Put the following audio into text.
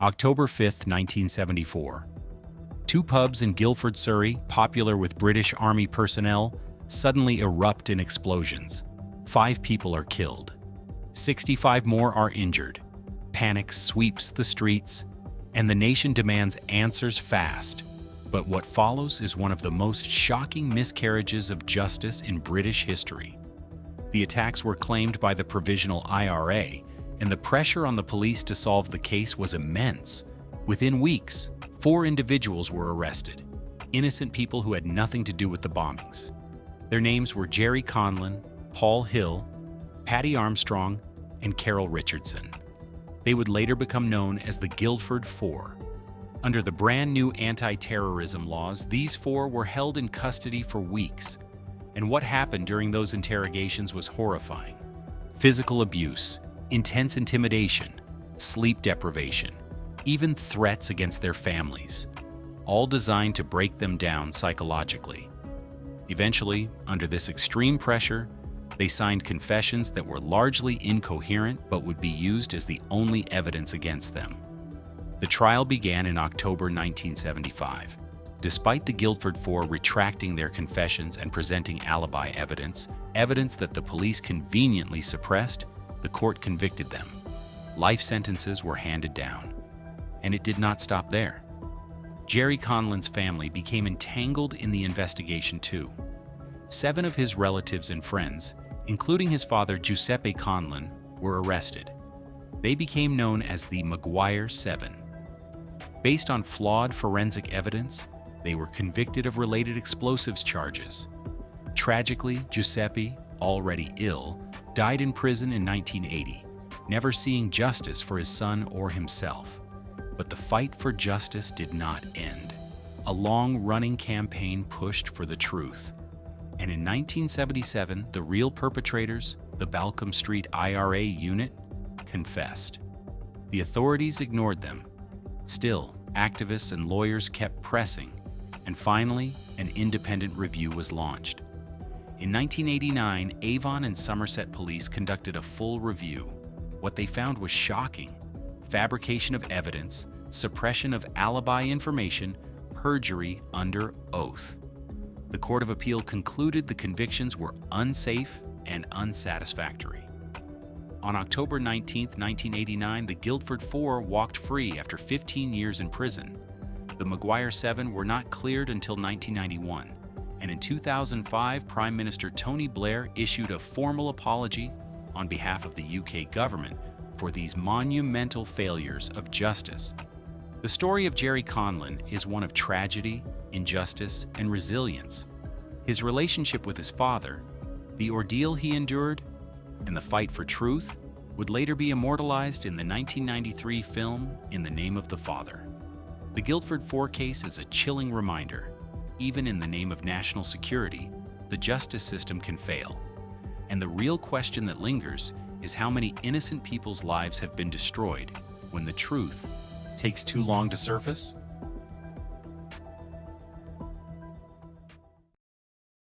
October 5, 1974. Two pubs in Guildford, Surrey, popular with British Army personnel, suddenly erupt in explosions. 5 people are killed. 65 more are injured. Panic sweeps the streets, and the nation demands answers fast. But what follows is one of the most shocking miscarriages of justice in British history. The attacks were claimed by the Provisional IRA, and the pressure on the police to solve the case was immense. Within weeks, 4 individuals were arrested, innocent people who had nothing to do with the bombings. Their names were Gerry Conlon, Paul Hill, Paddy Armstrong, and Carole Richardson. They would later become known as the Guilford Four. Under the brand new anti-terrorism laws, these 4 were held in custody for weeks. And what happened during those interrogations was horrifying. Physical abuse, intense intimidation, sleep deprivation, even threats against their families, all designed to break them down psychologically. Eventually, under this extreme pressure, they signed confessions that were largely incoherent but would be used as the only evidence against them. The trial began in October 1975. Despite the Guilford Four retracting their confessions and presenting alibi evidence that the police conveniently suppressed, the court convicted them. Life sentences were handed down. And it did not stop there. Gerry Conlon's family became entangled in the investigation too. 7 of his relatives and friends, including his father Giuseppe Conlon, were arrested. They became known as the Maguire 7. Based on flawed forensic evidence, they were convicted of related explosives charges. Tragically, Giuseppe, already ill, died in prison in 1980, never seeing justice for his son or himself. But the fight for justice did not end. A long-running campaign pushed for the truth. And in 1977, the real perpetrators, the Balcombe Street IRA unit, confessed. The authorities ignored them. Still, activists and lawyers kept pressing, and finally, an independent review was launched. In 1989, Avon and Somerset police conducted a full review. What they found was shocking: fabrication of evidence, suppression of alibi information, perjury under oath. The Court of Appeal concluded the convictions were unsafe and unsatisfactory. On October 19, 1989, the Guilford Four walked free after 15 years in prison. The Maguire 7 were not cleared until 1991, and in 2005, Prime Minister Tony Blair issued a formal apology on behalf of the UK government for these monumental failures of justice. The story of Gerry Conlon is one of tragedy, injustice, and resilience. His relationship with his father, the ordeal he endured, and the fight for truth would later be immortalized in the 1993 film In the Name of the Father. The Guilford Four case is a chilling reminder. Even in the name of national security, the justice system can fail. And the real question that lingers is how many innocent people's lives have been destroyed when the truth takes too long to surface?